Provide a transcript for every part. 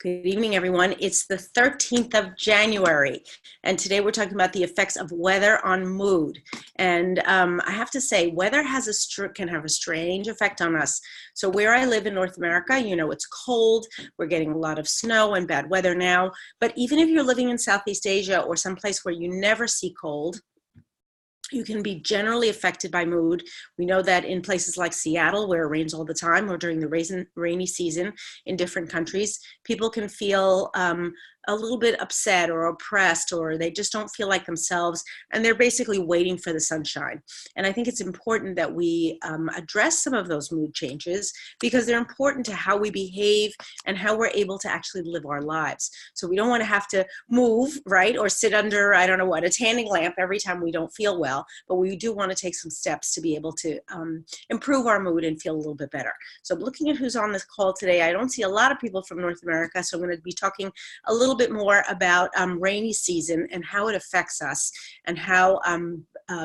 Good evening, everyone. It's the 13th of January, and today we're talking about the effects of weather on mood. And I have to say, weather can have a strange effect on us. So where I live in North America, you know, it's cold. We're getting a lot of snow and bad weather now. But even if you're living in Southeast Asia or someplace where you never see cold, you can be generally affected by mood. We know that in places like Seattle, where it rains all the time, or during the rainy season in different countries, people can feel a little bit upset or oppressed, or they just don't feel like themselves, and they're basically waiting for the sunshine. And I think it's important that we address some of those mood changes, because they're important to how we behave and how we're able to actually live our lives. So we don't want to have to move, right, or sit under, I don't know what, a tanning lamp every time we don't feel well, but we do want to take some steps to be able to improve our mood and feel a little bit better. So I'm looking at who's on this call today. I don't see a lot of people from North America, so I'm going to be talking a little bit more about rainy season and how it affects us, and how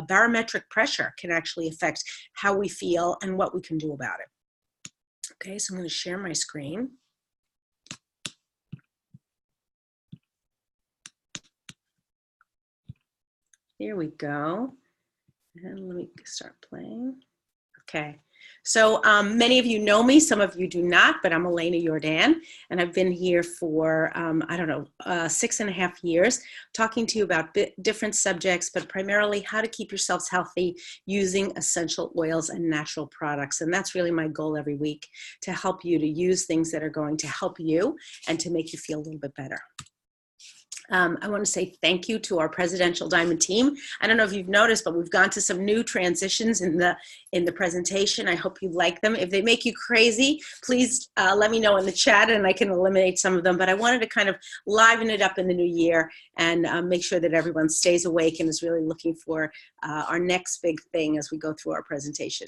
barometric pressure can actually affect how we feel and what we can do about it. Okay, so I'm going to share my screen. Here we go. And let me start playing. Okay. So many of you know me, some of you do not, but I'm Elena Jordan, and I've been here for, I don't know, 6.5 years, talking to you about different subjects, but primarily how to keep yourselves healthy using essential oils and natural products. And that's really my goal every week, to help you to use things that are going to help you and to make you feel a little bit better. I want to say thank you to our Presidential Diamond team. I don't know if you've noticed, but we've gone to some new transitions in the presentation. I hope you like them. If they make you crazy, please let me know in the chat and I can eliminate some of them. But I wanted to kind of liven it up in the new year and make sure that everyone stays awake and is really looking for our next big thing as we go through our presentation.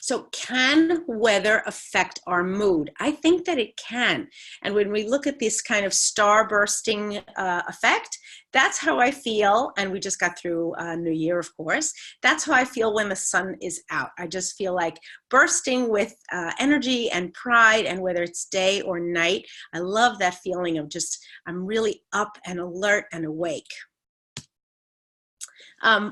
So can weather affect our mood? I think that it can. And when we look at this kind of star-bursting effect, that's how I feel. And we just got through New Year, of course. That's how I feel when the sun is out. I just feel like bursting with energy and pride, and whether it's day or night, I love that feeling of just, I'm really up and alert and awake.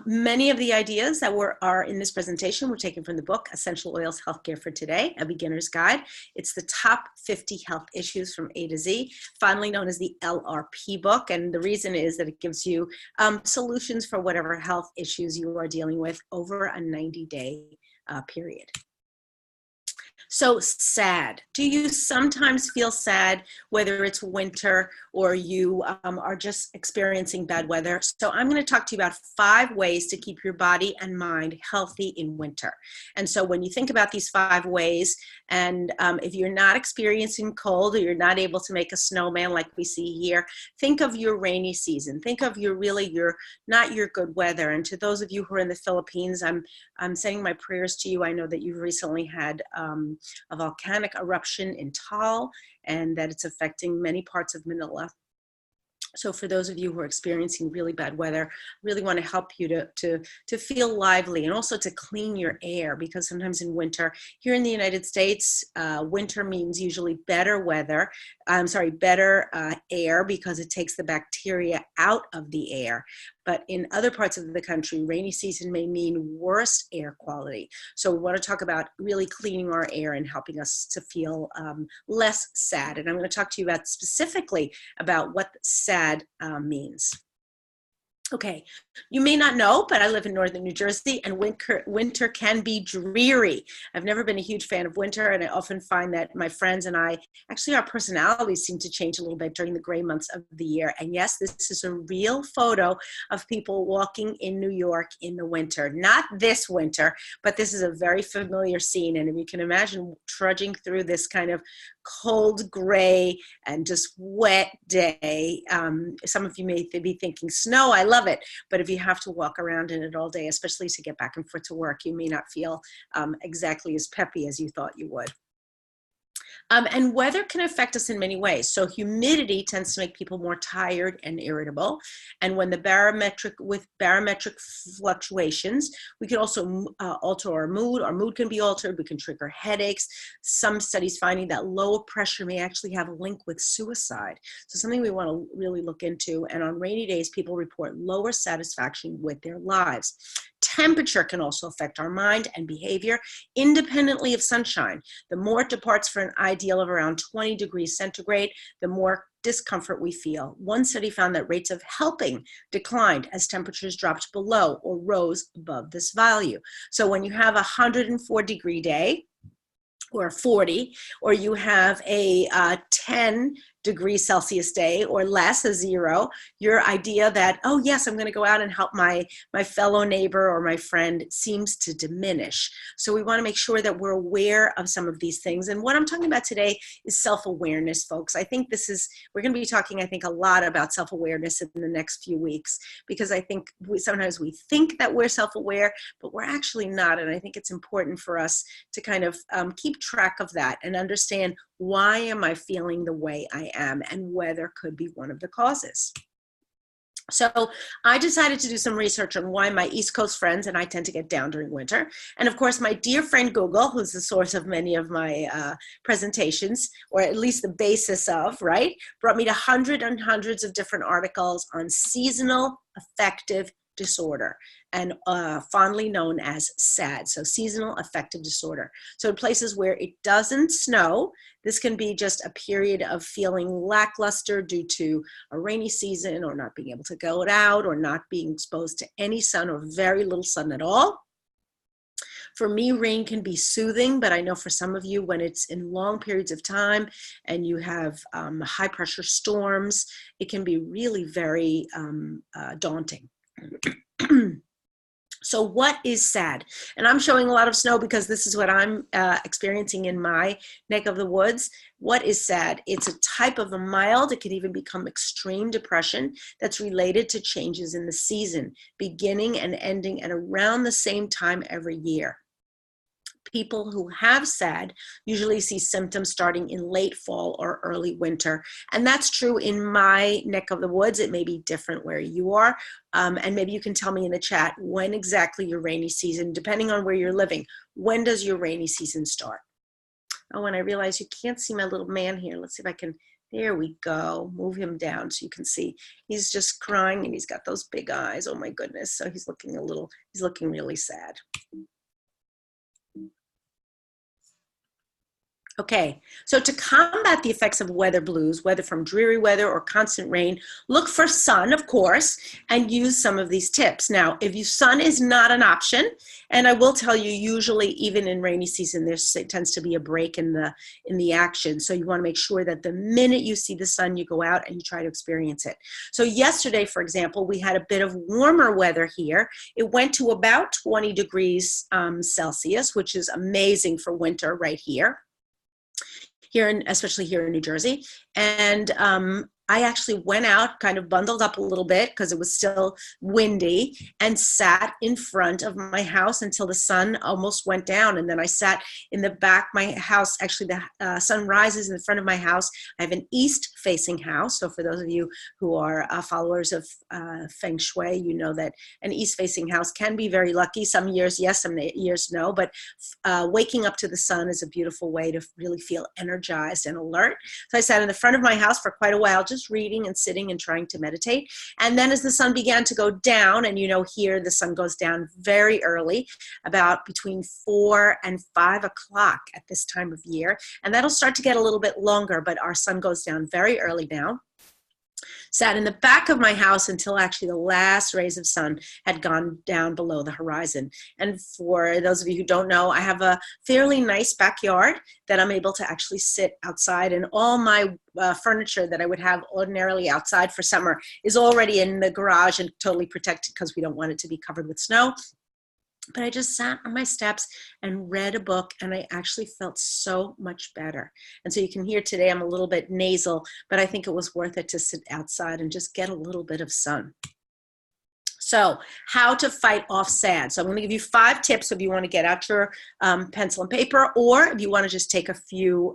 Many of the ideas that are in this presentation were taken from the book, Essential Oils Healthcare for Today, A Beginner's Guide. It's the top 50 health issues from A to Z, fondly known as the LRP book. And the reason is that it gives you solutions for whatever health issues you are dealing with over a 90-day period. So sad. Do you sometimes feel sad, whether it's winter or you are just experiencing bad weather? So I'm going to talk to you about 5 ways to keep your body and mind healthy in winter. And so when you think about these 5 ways, and if you're not experiencing cold or you're not able to make a snowman like we see here, think of your rainy season. Think of not your good weather. And to those of you who are in the Philippines, I'm sending my prayers to you. I know that you've recently had a volcanic eruption in Taal, and that it's affecting many parts of Manila. So for those of you who are experiencing really bad weather, I really want to help you to feel lively, and also to clean your air, because sometimes in winter, here in the United States, winter means usually better weather, better air, because it takes the bacteria out of the air. But in other parts of the country, rainy season may mean worse air quality. So we want to talk about really cleaning our air and helping us to feel less sad. And I'm going to talk to you about specifically about what sad means. Okay, you may not know, but I live in northern New Jersey, and winter can be dreary. I've never been a huge fan of winter, and I often find that my friends and I, actually our personalities seem to change a little bit during the gray months of the year. And yes, this is a real photo of people walking in New York in the winter. Not this winter, but this is a very familiar scene. And if you can imagine trudging through this kind of cold, gray, and just wet day. Some of you may be thinking, snow, I love it. But if you have to walk around in it all day, especially to get back and forth to work, you may not feel exactly as peppy as you thought you would. And weather can affect us in many ways. So humidity tends to make people more tired and irritable. And when with barometric fluctuations, we can also alter our mood. Our mood can be altered. We can trigger headaches. Some studies finding that low pressure may actually have a link with suicide. So something we want to really look into. And on rainy days, people report lower satisfaction with their lives. Temperature can also affect our mind and behavior independently of sunshine. The more it departs for an ideal of around 20 degrees centigrade, the more discomfort we feel. One study found that rates of helping declined as temperatures dropped below or rose above this value. So when you have a 104-degree day, or 40, or you have a 10-degree Celsius day or less, a 0, your idea that, oh yes, I'm going to go out and help my fellow neighbor or my friend seems to diminish. So we want to make sure that we're aware of some of these things. And what I'm talking about today is self-awareness, folks. I think we're going to be talking, I think, a lot about self-awareness in the next few weeks, because I think sometimes we think that we're self-aware, but we're actually not. And I think it's important for us to kind of keep track of that and understand, why am I feeling the way I am, and weather could be one of the causes. So I decided to do some research on why my East Coast friends and I tend to get down during winter. And of course, my dear friend Google, who's the source of many of my presentations, or at least the basis of, right, brought me to hundreds and hundreds of different articles on seasonal affective disorder, and fondly known as SAD, so seasonal affective disorder. So in places where it doesn't snow, this can be just a period of feeling lackluster due to a rainy season, or not being able to go out, or not being exposed to any sun, or very little sun at all. For me, rain can be soothing, but I know for some of you, when it's in long periods of time and you have high pressure storms, it can be really very daunting. So what is SAD? And I'm showing a lot of snow because this is what I'm experiencing in my neck of the woods. What is SAD? It's a type of a mild, it can even become extreme depression that's related to changes in the season, beginning and ending at around the same time every year. People who have SAD usually see symptoms starting in late fall or early winter. And that's true in my neck of the woods. It may be different where you are. And maybe you can tell me in the chat when exactly your rainy season, depending on where you're living, when does your rainy season start? Oh, and I realize you can't see my little man here. Let's see if I can, there we go. Move him down so you can see. He's just crying and he's got those big eyes. Oh my goodness. So he's looking really sad. Okay, so to combat the effects of weather blues, whether from dreary weather or constant rain, look for sun, of course, and use some of these tips. Now, if sun is not an option, and I will tell you, usually even in rainy season, there tends to be a break in the action. So you want to make sure that the minute you see the sun, you go out and you try to experience it. So yesterday, for example, we had a bit of warmer weather here. It went to about 20 degrees Celsius, which is amazing for winter right here. Especially here in New Jersey. And I actually went out, kind of bundled up a little bit because it was still windy, and sat in front of my house until the sun almost went down. And then I sat in the back of my house. Actually, the sun rises in front of my house. I have an east-facing house. So for those of you who are followers of Feng Shui, you know that an east-facing house can be very lucky. Some years, yes, some years, no. But waking up to the sun is a beautiful way to really feel energized and alert. So I sat in the front of my house for quite a while, just reading and sitting and trying to meditate. And then as the sun began to go down, and you know here the sun goes down very early, about between 4 and 5 o'clock at this time of year, and that'll start to get a little bit longer, but our sun goes down very early now. Sat in the back of my house until actually the last rays of sun had gone down below the horizon. And for those of you who don't know, I have a fairly nice backyard that I'm able to actually sit outside, and all my furniture that I would have ordinarily outside for summer is already in the garage and totally protected because we don't want it to be covered with snow. But I just sat on my steps and read a book, and I actually felt so much better. And so you can hear today I'm a little bit nasal, but I think it was worth it to sit outside and just get a little bit of sun. So how to fight off SAD. So I'm going to give you 5 tips if you want to get out your pencil and paper, or if you want to just take a few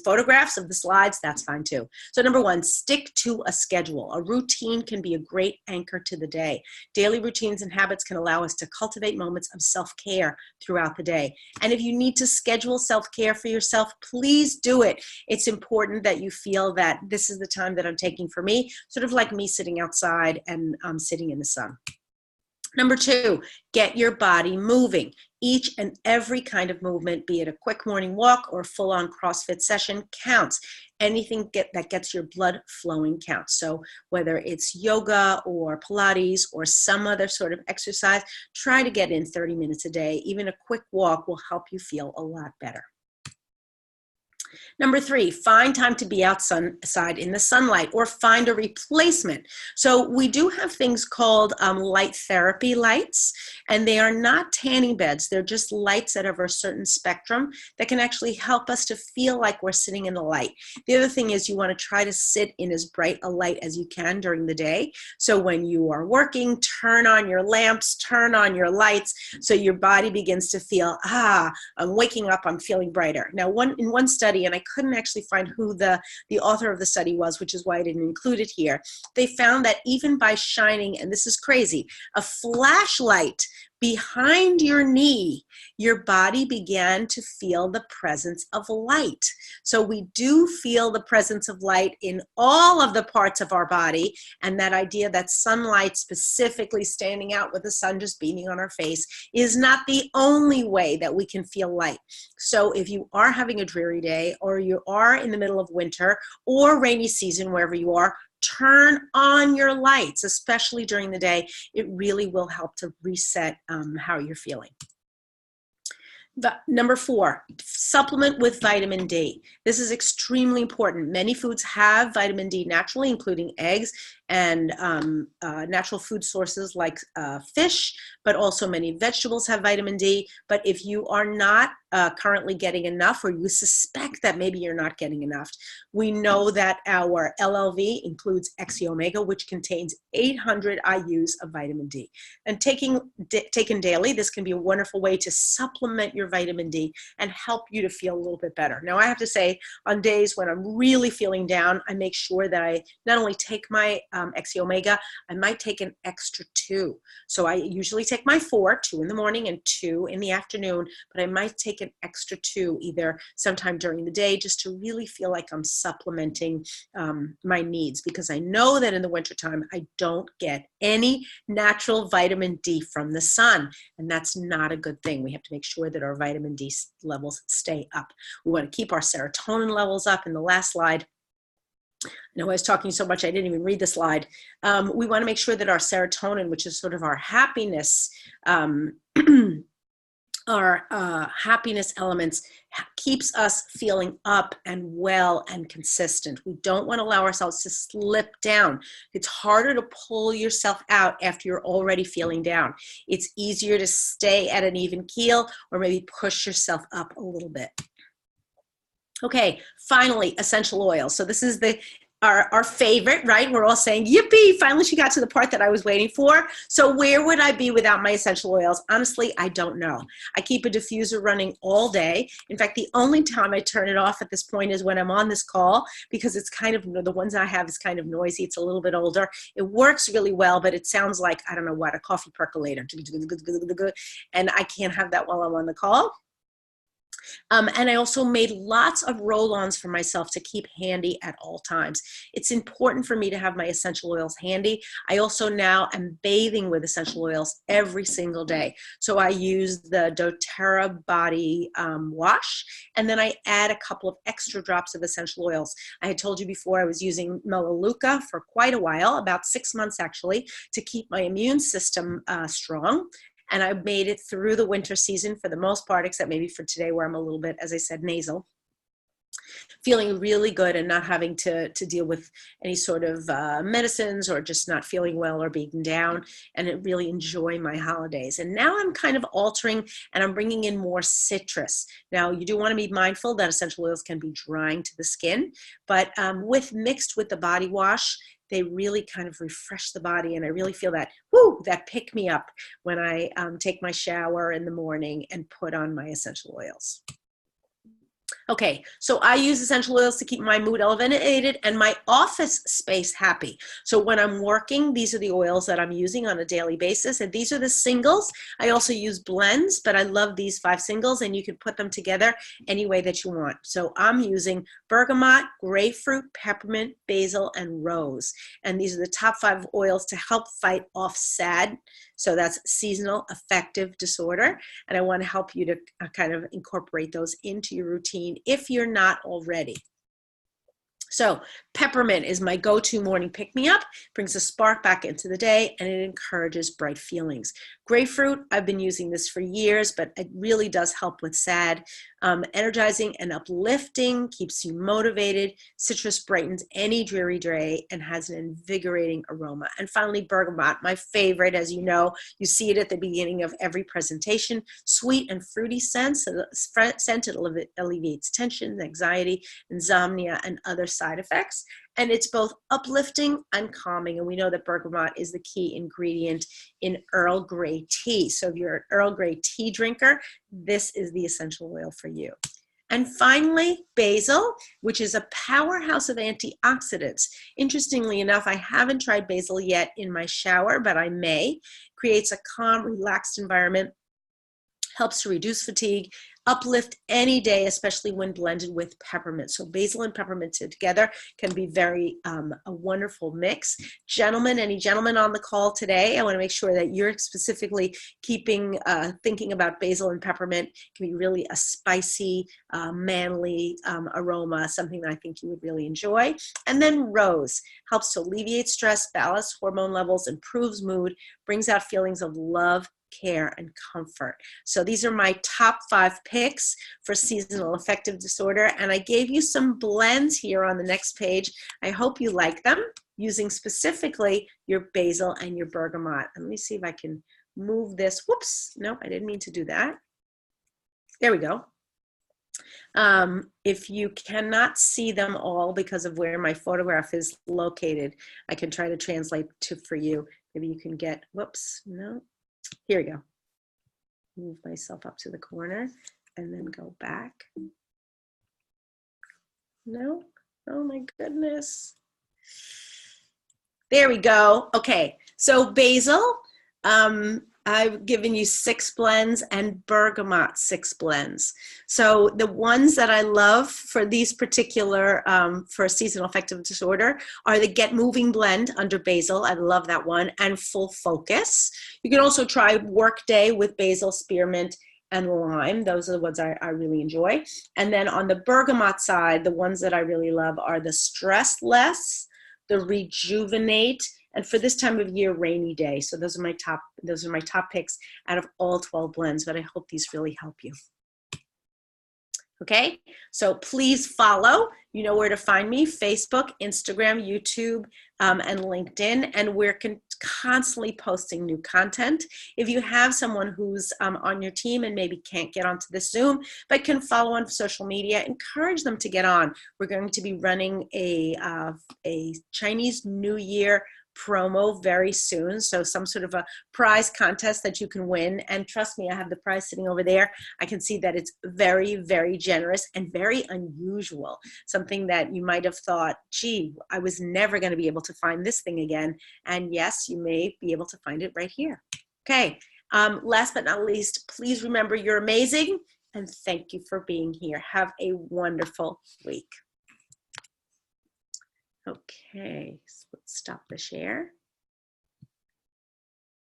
photographs of the slides, that's fine too. So number 1, stick to a schedule. A routine can be a great anchor to the day. Daily routines and habits can allow us to cultivate moments of self-care throughout the day. And if you need to schedule self-care for yourself, please do it. It's important that you feel that this is the time that I'm taking for me, sort of like me sitting outside and sitting in the sun. Number 2, get your body moving. Each and every kind of movement, be it a quick morning walk or a full-on CrossFit session, counts. Anything that gets your blood flowing counts. So whether it's yoga or Pilates or some other sort of exercise, try to get in 30 minutes a day. Even a quick walk will help you feel a lot better. Number 3, find time to be outside in the sunlight, or find a replacement. So we do have things called light therapy lights, and they are not tanning beds. They're just lights that have a certain spectrum that can actually help us to feel like we're sitting in the light. The other thing is you want to try to sit in as bright a light as you can during the day. So when you are working, turn on your lamps, turn on your lights, so your body begins to feel, I'm waking up, I'm feeling brighter. Now, in one study, and I couldn't actually find who the author of the study was, which is why I didn't include it here. They found that even by shining, and this is crazy, a flashlight behind your knee, your body began to feel the presence of light. So we do feel the presence of light in all of the parts of our body, and that idea that sunlight, specifically standing out with the sun just beaming on our face, is not the only way that we can feel light. So if you are having a dreary day, or you are in the middle of winter or rainy season, wherever you are, turn on your lights, especially during the day. It really will help to reset how you're feeling. Number 4, supplement with vitamin D. This is extremely important. Many foods have vitamin D naturally, including eggs and natural food sources like fish, but also many vegetables have vitamin D. But if you are not currently getting enough, or you suspect that maybe you're not getting enough, we know that our LLV includes X-omega, which contains 800 IUs of vitamin D. And taken daily, this can be a wonderful way to supplement your vitamin D and help you to feel a little bit better. Now, I have to say, on days when I'm really feeling down, I make sure that I not only take my X-omega, I might take an extra 2. So I usually take my 4, 2 in the morning and 2 in the afternoon, but I might take an extra 2 either sometime during the day, just to really feel like I'm supplementing my needs, because I know that in the wintertime I don't get any natural vitamin D from the sun, and that's not a good thing. We have to make sure that our vitamin D levels stay up. We want to keep our serotonin levels up. In the last slide, I know I was talking so much I didn't even read the slide. We want to make sure that our serotonin, which is sort of our happiness, our happiness elements, keeps us feeling up and well and consistent. We don't want to allow ourselves to slip down. It's harder to pull yourself out after you're already feeling down. It's easier to stay at an even keel, or maybe push yourself up a little bit. Okay, finally, essential oils. So this is our favorite, right? We're all saying, yippee, finally she got to the part that I was waiting for. So where would I be without my essential oils? Honestly, I don't know. I keep a diffuser running all day. In fact, the only time I turn it off at this point is when I'm on this call, because it's kind of, the ones I have is kind of noisy. It's a little bit older. It works really well, but it sounds like, I don't know what, a coffee percolator. And I can't have that while I'm on the call. And I also made lots of roll-ons for myself to keep handy at all times. It's important for me to have my essential oils handy. I also now am bathing with essential oils every single day. So I use the doterra body wash, and then I add a couple of extra drops of essential oils. I had told you before I was using Melaleuca for quite a while, about 6 months actually, to keep my immune system strong. And I made it through the winter season for the most part, except maybe for today where I'm a little bit, as I said, nasal. feeling really good and not having to deal with any sort of medicines or just not feeling well or being down, and I really enjoy my holidays. And now I'm kind of altering and I'm bringing in more citrus. Now you do want to be mindful that essential oils can be drying to the skin, but mixed with the body wash, they really kind of refresh the body, and I really feel that, whoo, that pick me up when I take my shower in the morning and put on my essential oils. Okay, so I use essential oils to keep my mood elevated and my office space happy. So when I'm working, these are the oils that I'm using on a daily basis, and these are the singles. I also use blends, but I love these 5 singles, and you can put them together any way that you want. So I'm using bergamot, grapefruit, peppermint, basil, and rose. And these are the top 5 oils to help fight off SAD. So that's seasonal affective disorder. And I want to help you to kind of incorporate those into your routine if you're not already. So peppermint is my go-to morning pick-me-up, brings a spark back into the day, and it encourages bright feelings. Grapefruit, I've been using this for years, but it really does help with SAD. Energizing and uplifting, keeps you motivated. Citrus brightens any dreary day and has an invigorating aroma. And finally, bergamot, my favorite. As you know, you see it at the beginning of every presentation. Sweet and fruity scent, it alleviates tension, anxiety, insomnia, and other side effects. And it's both uplifting and calming. And we know that bergamot is the key ingredient in Earl Grey tea. So if you're an Earl Grey tea drinker, this is the essential oil for you. And finally, basil, which is a powerhouse of antioxidants. Interestingly enough, I haven't tried basil yet in my shower, but I may. Creates a calm, relaxed environment, helps to reduce fatigue, uplift any day, especially when blended with peppermint. So basil and peppermint together can be very a wonderful mix. Gentlemen, any gentlemen on the call today, I want to make sure that you're specifically thinking about basil and peppermint. It can be really a spicy, manly aroma, something that I think you would really enjoy. And then rose helps to alleviate stress, balance hormone levels, improves mood, brings out feelings of love, care, and comfort. So these are my top 5 picks for seasonal affective disorder, and I gave you some blends here on the next page. I hope you like them, using specifically your basil and your bergamot. And let me see if I can move this. Whoops, no, I didn't mean to do that. There we go. If you cannot see them all because of where my photograph is located, I can try to translate for you. Maybe you can get, whoops, no. Here we go. Move myself up to the corner and then go back. No, oh my goodness. There we go. Okay, so basil, I've given you 6 blends, and bergamot 6 blends. So the ones that I love for these particular, for seasonal affective disorder, are the Get Moving blend under basil. I love that one, and Full Focus. You can also try Workday with basil, spearmint, and lime. Those are the ones I really enjoy. And then on the bergamot side, the ones that I really love are the Stress Less, the Rejuvenate, and for this time of year, Rainy Day. So those are my top picks out of all 12 blends, but I hope these really help you. Okay, so please follow. You know where to find me: Facebook, Instagram, YouTube, and LinkedIn. And we're constantly posting new content. If you have someone who's on your team and maybe can't get onto the Zoom, but can follow on social media, encourage them to get on. We're going to be running a Chinese New Year promo very soon, so some sort of a prize contest that you can win. And trust me, I have the prize sitting over there. I can see that it's very, very generous and very unusual, something that you might have thought, gee, I was never going to be able to find this thing again. And yes, you may be able to find it right here. Okay, last but not least, please remember you're amazing, and thank you for being here. Have a wonderful week. Okay, so let's stop the share.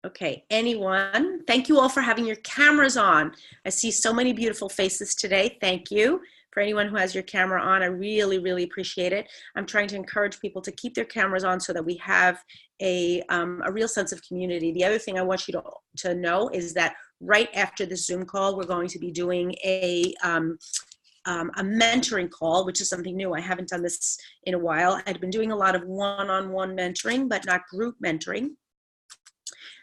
Okay, anyone? Thank you all for having your cameras on. I see so many beautiful faces today. Thank you. For anyone who has your camera on, I really, really appreciate it. I'm trying to encourage people to keep their cameras on so that we have a real sense of community. The other thing I want you to know is that right after the Zoom call, we're going to be doing a a mentoring call, which is something new. I haven't done this in a while. I'd been doing a lot of one-on-one mentoring, but not group mentoring.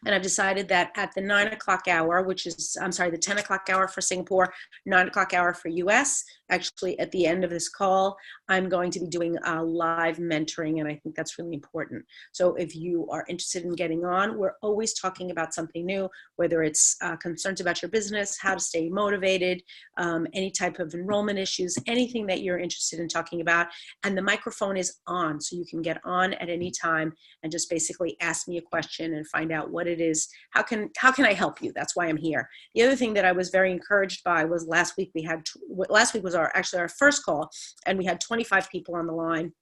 And I've decided that at the 9 o'clock hour, which is, I'm sorry, the 10 o'clock hour for Singapore, 9 o'clock hour for US, actually at the end of this call, I'm going to be doing a live mentoring, and I think that's really important. So if you are interested in getting on, we're always talking about something new, whether it's concerns about your business, how to stay motivated, any type of enrollment issues, anything that you're interested in talking about. And the microphone is on, so you can get on at any time and just basically ask me a question and find out what it is. How can I help you? That's why I'm here. The other thing that I was very encouraged by was last week was actually our first call, and we had 25 people on the line.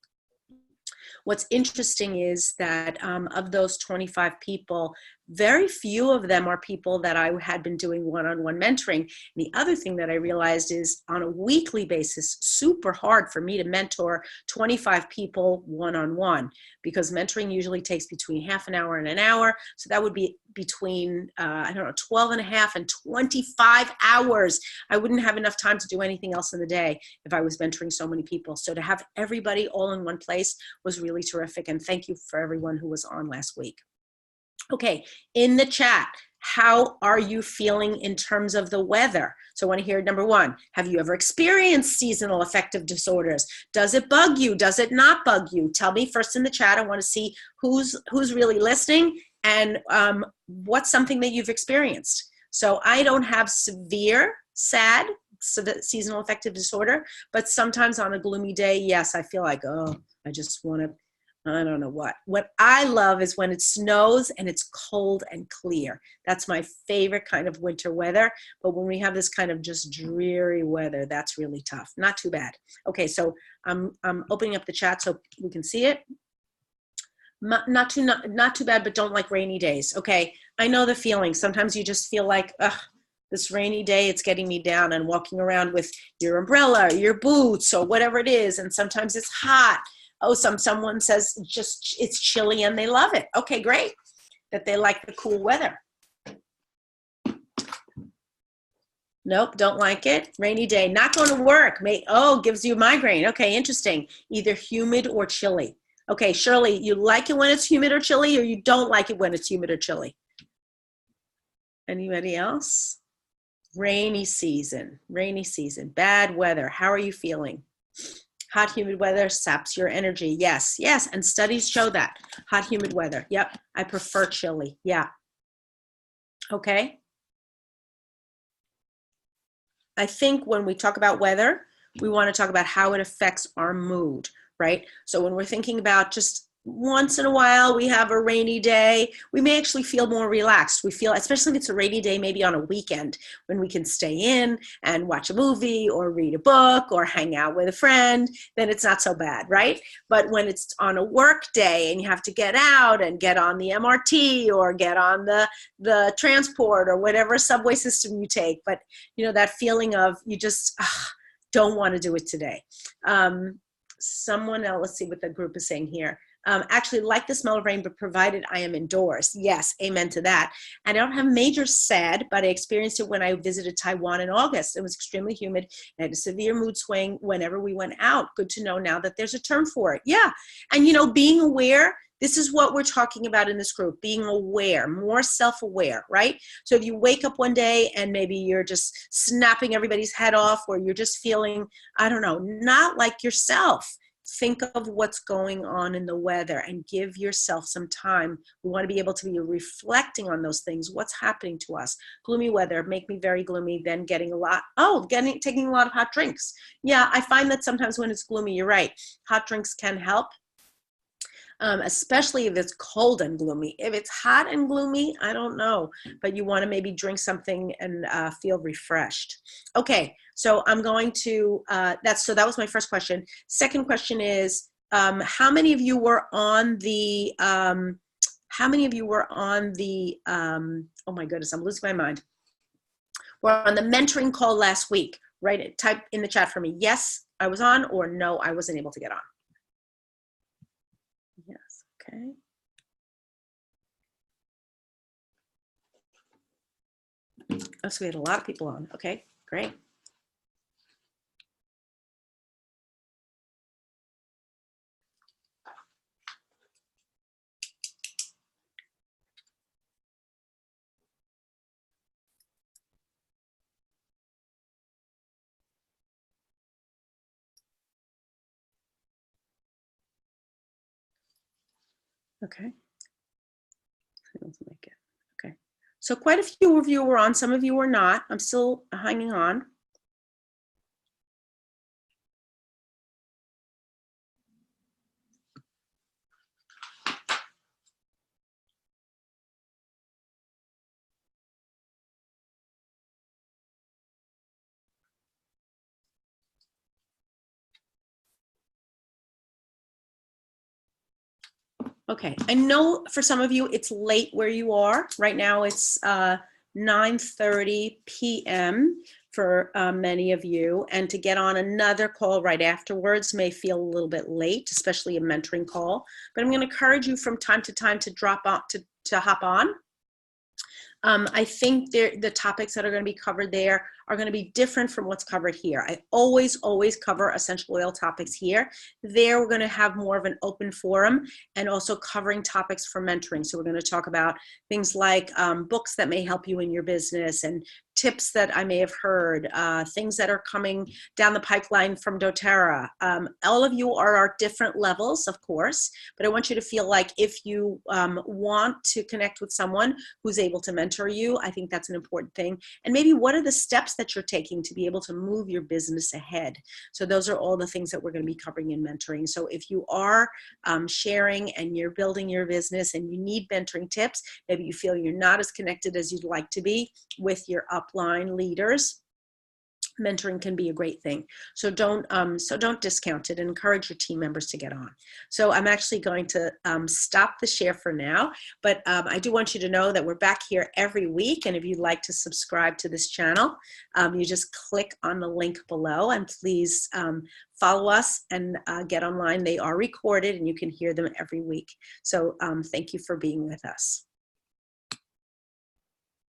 What's interesting is that of those 25 people, very few of them are people that I had been doing one-on-one mentoring. And the other thing that I realized is on a weekly basis, super hard for me to mentor 25 people one-on-one, because mentoring usually takes between half an hour and an hour. So that would be between, 12 and a half and 25 hours. I wouldn't have enough time to do anything else in the day if I was mentoring so many people. So to have everybody all in one place was really terrific. And thank you for everyone who was on last week. Okay, in the chat, how are you feeling in terms of the weather? So I want to hear number one, have you ever experienced seasonal affective disorders? Does it bug you? Does it not bug you? Tell me first in the chat. I want to see who's really listening, and what's something that you've experienced. So I don't have severe SAD, seasonal affective disorder, but sometimes on a gloomy day, yes, I feel like, oh, I just want to, I don't know what. What I love is when it snows and it's cold and clear. That's my favorite kind of winter weather. But when we have this kind of just dreary weather, that's really tough. Not too bad. Okay, so I'm opening up the chat so we can see it. Not too bad, but don't like rainy days. Okay, I know the feeling. Sometimes you just feel like, ugh, this rainy day, it's getting me down, and walking around with your umbrella, your boots, or whatever it is. And sometimes it's hot. Oh, someone says just it's chilly and they love it. Okay, great, that they like the cool weather. Nope, don't like it. Rainy day, not going to work. Gives you a migraine. Okay, interesting. Either humid or chilly. Okay, Shirley, you like it when it's humid or chilly, or you don't like it when it's humid or chilly? Anybody else? Rainy season, bad weather. How are you feeling? Hot, humid weather saps your energy. Yes, yes, and studies show that. Hot, humid weather. Yep, I prefer chilly. Yeah. Okay. I think when we talk about weather, we want to talk about how it affects our mood, right? So when we're thinking about just once in a while we have a rainy day, we may actually feel more relaxed. We feel, especially if it's a rainy day, maybe on a weekend when we can stay in and watch a movie or read a book or hang out with a friend, then it's not so bad, right? But when it's on a work day and you have to get out and get on the MRT or get on the transport or whatever subway system you take, but you know, that feeling of you just don't want to do it today. Someone else, let's see what the group is saying here. Actually like the smell of rain, but provided I am indoors. Yes, amen to that. And I don't have major SAD, but I experienced it when I visited Taiwan in August. It was extremely humid. I had a severe mood swing whenever we went out. Good to know now that there's a term for it. Yeah, and you know, being aware, this is what we're talking about in this group, being aware, more self-aware, right? So if you wake up one day and maybe you're just snapping everybody's head off, or you're just feeling, I don't know, not like yourself, think of what's going on in the weather and give yourself some time. We want to be able to be reflecting on those things. What's happening to us? Gloomy weather, make me very gloomy, then taking a lot of hot drinks. Yeah, I find that sometimes when it's gloomy, you're right, hot drinks can help. Especially if it's cold and gloomy. If it's hot and gloomy, I don't know, but you want to maybe drink something and feel refreshed. Okay, so I'm going to, that was my first question. Second question is, how many of you were on the, oh my goodness, I'm losing my mind. We're on the mentoring call last week, right? Type in the chat for me, yes, I was on, or no, I wasn't able to get on. Yes, okay. Oh, so we had a lot of people on. Okay, great. Okay. Let's make it. Okay. So quite a few of you were on, some of you were not. I'm still hanging on. Okay, I know for some of you it's late where you are. Right now it's 9:30 p.m. for many of you, and to get on another call right afterwards may feel a little bit late, especially a mentoring call. But I'm going to encourage you from time to time to drop on, to hop on. I think the topics that are going to be covered there are going to be different from what's covered here. I always cover essential oil topics here. There, we're going to have more of an open forum and also covering topics for mentoring. So we're going to talk about things like books that may help you in your business and tips that I may have heard, things that are coming down the pipeline from doterra. All of you are at different levels, of course, but I want you to feel like if you want to connect with someone who's able to mentor you, I think that's an important thing. And maybe what are the steps that you're taking to be able to move your business ahead? So those are all the things that we're going to be covering in mentoring. So if you are sharing and you're building your business and you need mentoring tips, maybe you feel you're not as connected as you'd like to be with your upline leaders, mentoring can be a great thing. So don't discount it and encourage your team members to get on. So I'm actually going to stop the share for now, but I do want you to know that we're back here every week. And if you'd like to subscribe to this channel, you just click on the link below, and please follow us and get online. They are recorded and you can hear them every week. So thank you for being with us.